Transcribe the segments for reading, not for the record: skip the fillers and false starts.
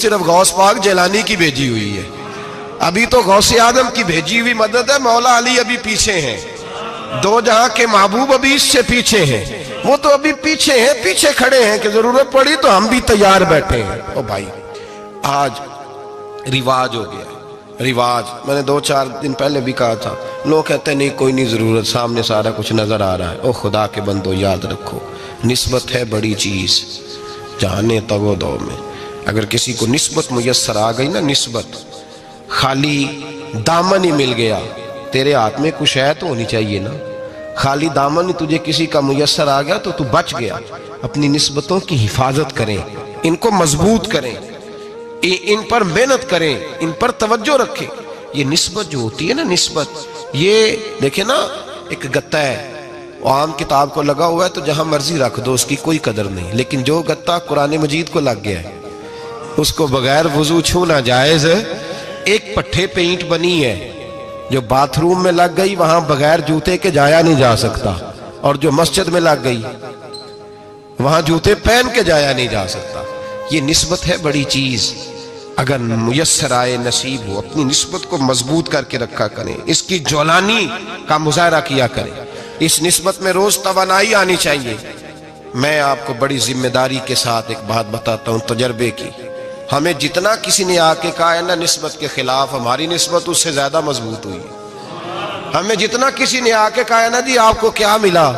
صرف غوث پاک جیلانی کی بھیجی ہوئی ہے، ابھی تو غوث آدم کی بھیجی ہوئی مدد ہے، مولا علی ابھی پیچھے ہیں، دو جہاں کے محبوب ابھی اس سے پیچھے ہیں، وہ تو ابھی پیچھے ہیں، پیچھے کھڑے ہیں کہ ضرورت پڑی تو ہم بھی تیار بیٹھے ہیں۔ او بھائی آج رواج ہو گیا، رواج میں نے 2-4 دن پہلے بھی کہا تھا، لوگ کہتے ہیں نہیں کوئی نہیں ضرورت، سامنے سارا کچھ نظر آ رہا ہے۔ او خدا کے بندو یاد رکھو، نسبت ہے بڑی چیز، جانے تگو دو میں۔ اگر کسی کو نسبت میسر آ گئی نا، نسبت خالی دامن ہی مل گیا، تیرے ہاتھ میں کچھ ہے تو ہونی چاہیے نا، خالی دامن ہی تجھے کسی کا میسر آ گیا تو بچ گیا۔ اپنی نسبتوں کی حفاظت کریں، ان کو مضبوط کریں، ان پر محنت کریں، ان پر توجہ رکھیں۔ یہ نسبت جو ہوتی ہے نا، نسبت یہ دیکھیں نا، ایک گتا ہے وہ عام کتاب کو لگا ہوا ہے تو جہاں مرضی رکھ دو، اس کی کوئی قدر نہیں، لیکن جو گتا قرآن مجید کو لگ گیا ہے اس کو بغیر وضو چھونا جائز ہے۔ ایک پٹھے پہ اینٹ بنی ہے جو باتھ روم میں لگ گئی، وہاں بغیر جوتے کے جایا نہیں جا سکتا، اور جو مسجد میں لگ گئی وہاں جوتے پہن کے جایا نہیں جا سکتا۔ یہ نسبت ہے بڑی چیز، اگر میسر آئے نصیب ہو اپنی نسبت کو مضبوط کر کے رکھا کریں، اس کی جولانی کا مظاہرہ کیا کریں، اس نسبت میں روز توانائی آنی چاہیے۔ میں آپ کو بڑی ذمہ داری کے ساتھ ایک بات بتاتا ہوں تجربے کی، ہمیں جتنا کسی نے آ کے کہا ہے نا نسبت کے خلاف، ہماری نسبت اس سے زیادہ مضبوط ہوئی ہے۔ ہمیں جتنا کسی نے آ کے کہا ہے نا جی آپ کو کیا ملا،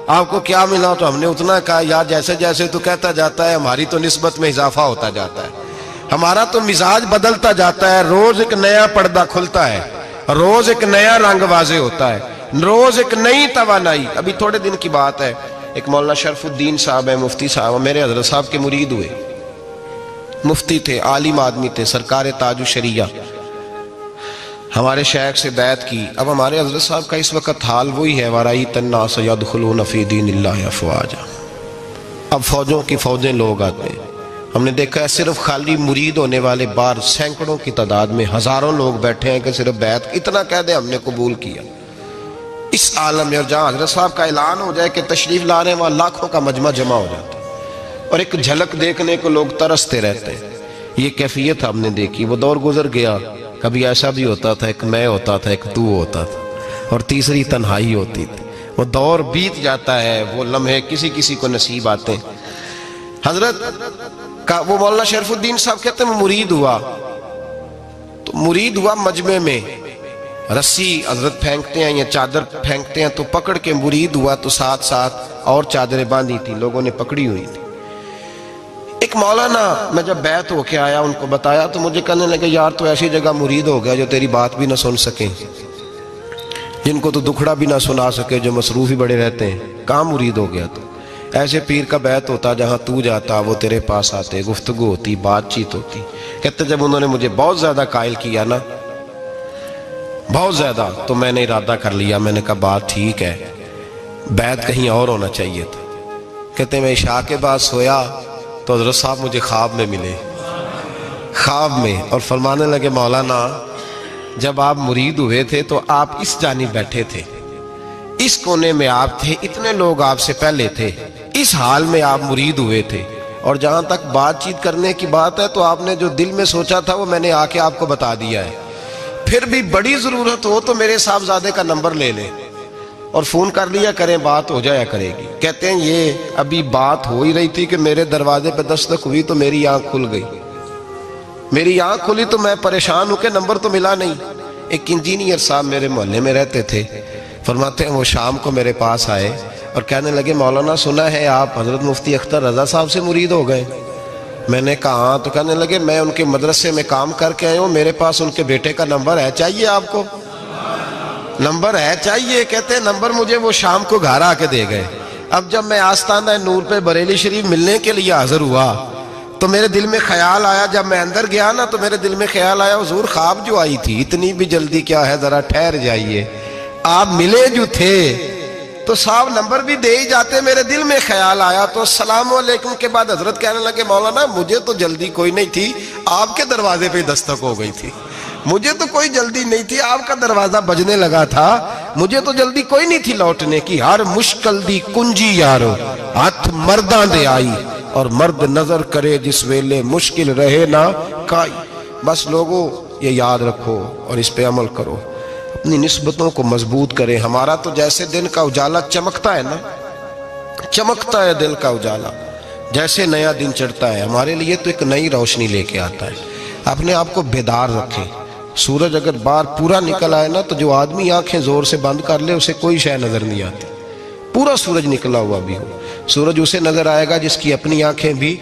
آپ کو کیا ملا، تو ہم نے اتنا کہا یار جیسے جیسے تو کہتا جاتا ہے ہماری تو نسبت میں اضافہ ہوتا جاتا ہے، ہمارا تو مزاج بدلتا جاتا ہے، روز ایک نیا پردہ کھلتا ہے، روز ایک نیا رنگ واضح ہوتا ہے، روز ایک نئی توانائی۔ ابھی تھوڑے دن کی بات ہے، ایک مولانا شرف الدین صاحب ہے، مفتی صاحب، میرے حضرت صاحب کے مرید ہوئے، مفتی تھے، عالم آدمی تھے، سرکار تاج الشریعہ، ہمارے شیخ سے بیعت کی۔ اب ہمارے حضرت صاحب کا اس وقت حال وہی ہے، وَرَأَيْتَ النَّاسَ يَدْخُلُونَ فِي دِينِ اللَّهِ أَفْوَاجًا، اب فوجوں کی فوجیں لوگ آتے ہیں۔ ہم نے دیکھا ہے صرف خالی مرید ہونے والے بار سینکڑوں کی تعداد میں ہزاروں لوگ بیٹھے ہیں کہ صرف بیعت اتنا کہہ دیں ہم نے قبول کیا۔ اس عالم میں اور جہاں حضرت صاحب کا اعلان ہو جائے کہ تشریف لا رہے ہیں، وہاں لاکھوں کا مجمع جمع ہو جاتا ہے، اور ایک جھلک دیکھنے کو لوگ ترستے رہتے ہیں۔ یہ کیفیت ہم نے دیکھی، وہ دور گزر گیا، کبھی ایسا بھی ہوتا تھا ایک میں ہوتا تھا، ایک تو ہوتا تھا، اور تیسری تنہائی ہوتی تھی۔ وہ دور بیت جاتا ہے، وہ لمحے کسی کسی کو نصیب آتے ہیں۔ حضرت کا وہ مولانا شرف الدین صاحب کہتے ہیں مرید ہوا، تو مرید ہوا مجمع میں، رسی حضرت پھینکتے ہیں یا چادر پھینکتے ہیں تو پکڑ کے مرید ہوا، تو ساتھ ساتھ اور چادریں باندھی تھی، لوگوں نے پکڑی ہوئی تھی۔ ایک مولانا میں جب بیعت ہو کے آیا ان کو بتایا تو مجھے کہنے لگے یار تو ایسی جگہ مرید ہو گیا جو تیری بات بھی نہ سن سکیں، جن کو تو دکھڑا بھی نہ سنا سکے، جو مصروف ہی بڑے رہتے ہیں، کہاں مرید ہو گیا تو؟ ایسے پیر کا بیعت ہوتا جہاں تو جاتا وہ تیرے پاس آتے، گفتگو ہوتی، بات چیت ہوتی۔ کہتے جب انہوں نے مجھے بہت زیادہ قائل کیا نا، بہت زیادہ، تو میں نے ارادہ کر لیا، میں نے کہا بات ٹھیک ہے، بیعت کہیں اور ہونا چاہیے تھا۔ کہتے میں عشاء کے بعد سویا تو حضرت صاحب مجھے خواب میں ملے، خواب میں، اور فرمانے لگے مولانا جب آپ مرید ہوئے تھے تو آپ اس جانب بیٹھے تھے، اس کونے میں آپ تھے، اتنے لوگ آپ سے پہلے تھے، اس حال میں آپ مرید ہوئے تھے، اور جہاں تک بات چیت کرنے کی بات ہے تو آپ نے جو دل میں سوچا تھا وہ میں نے آ کے آپ کو بتا دیا ہے، پھر بھی بڑی ضرورت ہو تو میرے صاحبزادے کا نمبر لے لیں اور فون کر لیا کریں، بات ہو جایا کرے گی۔ کہتے ہیں یہ ابھی بات ہو ہی رہی تھی کہ میرے دروازے پہ دستک ہوئی تو میری آنکھ کھل گئی، میری آنکھ کھلی تو میں پریشان ہوں کہ نمبر تو ملا نہیں۔ ایک انجینئر صاحب میرے محلے میں رہتے تھے، فرماتے ہیں وہ شام کو میرے پاس آئے اور کہنے لگے مولانا سنا ہے آپ حضرت مفتی اختر رضا صاحب سے مرید ہو گئے؟ میں نے کہا ہاں، تو کہنے لگے میں ان کے مدرسے میں کام کر کے آئے ہوں، میرے پاس ان کے بیٹے کا نمبر ہے، چاہیے آپ کو؟ نمبر ہے چاہیے؟ کہتے ہیں نمبر مجھے وہ شام کو گھر آ کے دے گئے۔ اب جب میں آستانہ نور پہ بریلی شریف ملنے کے لیے حاضر ہوا تو میرے دل میں خیال آیا، جب میں اندر گیا نا تو میرے دل میں خیال آیا حضور خواب جو آئی تھی اتنی بھی جلدی کیا ہے، ذرا ٹھہر جائیے، آپ ملے جو تھے تو صاحب نمبر بھی دے ہی جاتے۔ میرے دل میں خیال آیا تو السلام علیکم کے بعد حضرت کہنے لگے مولانا مجھے تو جلدی کوئی نہیں تھی، آپ کے دروازے پہ دستک ہو گئی تھی، مجھے تو کوئی جلدی نہیں تھی، آپ کا دروازہ بجنے لگا تھا، مجھے تو جلدی کوئی نہیں تھی لوٹنے کی، ہر مشکل دی کنجی یارو ہاتھ مرداں دے آئی، اور مرد نظر کرے جس ویلے مشکل رہے نہ کائی۔ بس لوگوں یہ یاد رکھو اور اس پہ عمل کرو، اپنی نسبتوں کو مضبوط کریں۔ ہمارا تو جیسے دن کا اجالا چمکتا ہے نا، چمکتا ہے دل کا اجالا، جیسے نیا دن چڑھتا ہے ہمارے لیے تو ایک نئی روشنی لے کے آتا ہے۔ اپنے آپ کو بیدار رکھیں۔ سورج اگر باہر پورا نکل آئے نا تو جو آدمی آنکھیں زور سے بند کر لے اسے کوئی شے نظر نہیں آتی، پورا سورج نکلا ہوا بھی ہو۔ سورج اسے نظر آئے گا جس کی اپنی آنکھیں بھی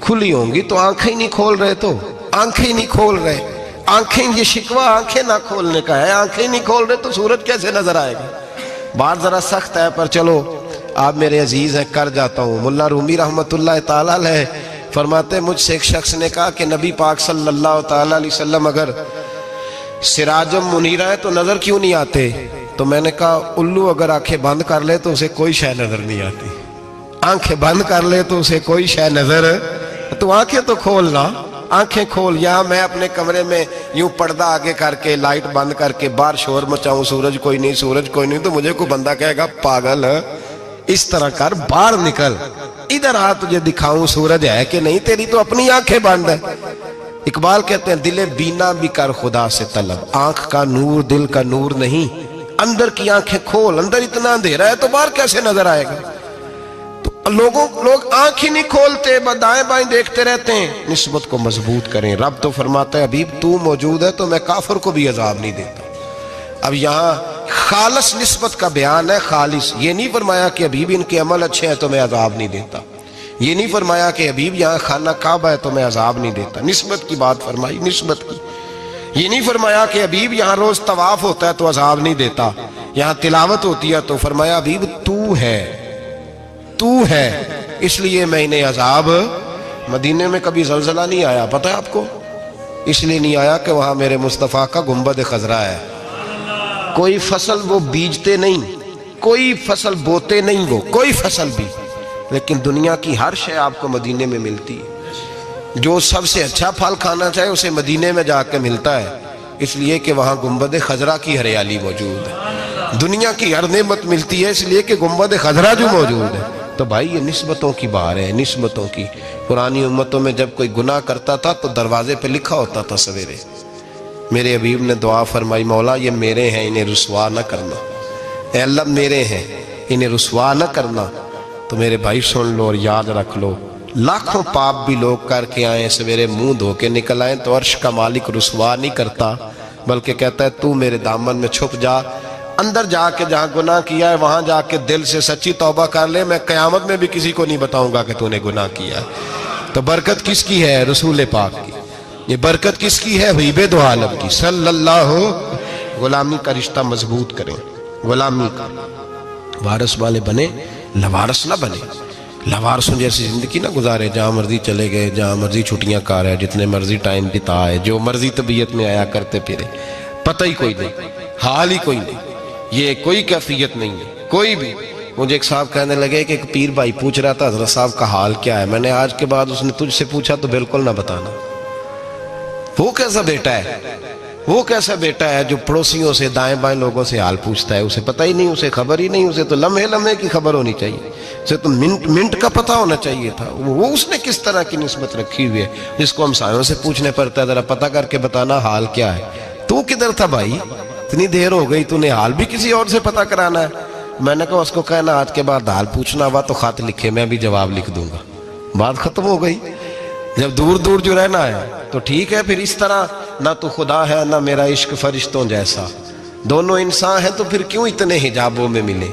کھلی ہوں گی۔ تو آنکھیں نہیں کھول رہے، تو آنکھیں نہیں کھول رہے، آنکھیں، یہ شکوہ آنکھیں نہ کھولنے کا ہے، آنکھیں نہیں کھول رہے تو سورج کیسے نظر آئے گا؟ بات ذرا سخت ہے پر چلو آپ میرے عزیز ہیں کر جاتا ہوں۔ ملا رومی رحمت اللہ تعالیٰ علیہ فرماتے مجھ سے ایک شخص نے کہا کہ نبی پاک صلی اللہ تعالیٰ علیہ وسلم اگر سراجم منیرہ ہے تو نظر کیوں نہیں آتے؟ تو میں نے کہا الو اگر آنکھیں بند کر لے تو اسے کوئی شے نظر نہیں آتی، آنکھیں بند کر لے تو اسے کوئی شے نظر، تو آنکھیں تو کھولنا، آنکھیں کھول۔ یہاں میں اپنے کمرے میں یوں پردہ آگے کر کے لائٹ بند کر کے باہر شور مچاؤں، سورج کوئی نہیں، سورج کوئی نہیں، تو مجھے کوئی بندہ کہے گا پاگل ہے، اس طرح کر، باہر نکل، ادھر آ تجھے دکھاؤں سورج ہے کہ نہیں، تیری تو اپنی آنکھیں بند ہے۔ اقبال کہتے ہیں دل بینا بھی کر خدا سے طلب، آنکھ کا نور دل کا نور نہیں، اندر کی آنکھیں کھول، اندر اتنا اندھیرا ہے تو باہر کیسے نظر آئے گا؟ تو لوگ آنکھ ہی نہیں کھولتے، دائیں بائیں دیکھتے رہتے ہیں۔ نسبت کو مضبوط کریں۔ رب تو فرماتا ہے حبیب تو موجود ہے تو میں کافر کو بھی عذاب نہیں دیتا۔ اب یہاں خالص نسبت کا بیان ہے، خالص، یہ نہیں فرمایا کہ حبیب ان کے عمل اچھے ہیں تو میں عذاب نہیں دیتا، یہ نہیں فرمایا کہ حبیب یہاں خانہ کعبہ ہے تو میں عذاب نہیں دیتا، نسبت کی بات فرمائی، نسبت کی۔ یہ نہیں فرمایا کہ حبیب یہاں روز طواف ہوتا ہے تو عذاب نہیں دیتا، یہاں تلاوت ہوتی ہے تو فرمایا حبیب تو ہے اس لیے میں انہیں عذاب۔ مدینے میں کبھی زلزلہ نہیں آیا، پتہ ہے آپ کو؟ اس لیے نہیں آیا کہ وہاں میرے مصطفیٰ کا گنبد خضرا ہے۔ کوئی فصل وہ بیجتے نہیں، کوئی فصل بوتے نہیں، وہ کوئی فصل بھی، لیکن دنیا کی ہر شے آپ کو مدینے میں ملتی ہے۔ جو سب سے اچھا پھل کھانا چاہے اسے مدینے میں جا کے ملتا ہے، اس لیے کہ وہاں گنبد خضرا کی ہریالی موجود ہے۔ دنیا کی ہر نعمت ملتی ہے اس لیے کہ گنبد خضرا جو موجود ہے۔ تو بھائی یہ نسبتوں کی بار ہے، نسبتوں کی۔ پرانی امتوں میں جب کوئی گناہ کرتا تھا تو دروازے پہ لکھا ہوتا تھا سویرے، میرے حبیب نے دعا فرمائی مولا یہ میرے ہیں انہیں رسوا نہ کرنا، اے اللہ میرے ہیں انہیں رسوا نہ کرنا۔ تو میرے بھائی سن لو اور یاد رکھ لو، لاکھوں پاپ بھی لوگ کر کے آئیں، سویرے منہ دھو کے نکل آئیں تو عرش کا مالک رسوا نہیں کرتا، بلکہ کہتا ہے تو میرے دامن میں چھپ جا، اندر جا کے جہاں گناہ کیا ہے وہاں جا کے دل سے سچی توبہ کر لے، میں قیامت میں بھی کسی کو نہیں بتاؤں گا کہ تو نے گناہ کیا ہے۔ تو برکت کس کی ہے؟ رسول پاک کی۔ یہ برکت کس کی ہے؟ حبیب دو عالم کی صلی اللہ۔ غلامی کا رشتہ مضبوط کریں، غلامی کا، وارث والے بنے، لوارث نہ بنے۔ لوارثوں جیسی زندگی نہ گزارے، جہاں مرضی چلے گئے، جہاں مرضی چھٹیاں کار ہے، جتنے مرضی ٹائم بتا ہے، جو مرضی طبیعت میں آیا کرتے پھرے، پتہ ہی کوئی نہیں، حال ہی کوئی نہیں، یہ کوئی کیفیت نہیں ہے کوئی بھی۔ مجھے ایک صاحب کہنے لگے کہ ایک پیر بھائی پوچھ رہا تھا حضرت صاحب کا حال کیا ہے، میں نے آج کے بعد اس نے تجھ سے پوچھا تو بالکل نہ بتانا۔ وہ کیسا بیٹا ہے، وہ کیسا بیٹا ہے جو پڑوسیوں سے دائیں بائیں لوگوں سے حال پوچھتا ہے، اسے پتہ ہی نہیں، اسے خبر ہی نہیں، اسے تو لمحے لمحے کی خبر ہونی چاہیے، اسے تو منٹ منٹ کا پتہ ہونا چاہیے تھا۔ وہ اس نے کس طرح کی نسبت رکھی ہوئی ہے جس کو ہم سایوں سے پوچھنے پڑتا ہے ذرا پتہ کر کے بتانا حال کیا ہے۔ تو کدھر تھا بھائی، اتنی دیر ہو گئی، تو نے حال بھی کسی اور سے پتہ کرانا ہے؟ میں نے کہا اس کو کہنا آج کے بعد حال پوچھنا ہوا تو خط لکھے، میں بھی جواب لکھ دوں گا، بات ختم ہو گئی۔ جب دور دور جو رہنا ہے تو ٹھیک ہے، پھر اس طرح نہ تو خدا ہے نہ میرا عشق فرشتوں جیسا، دونوں انسان ہیں تو پھر کیوں اتنے حجابوں میں ملے؟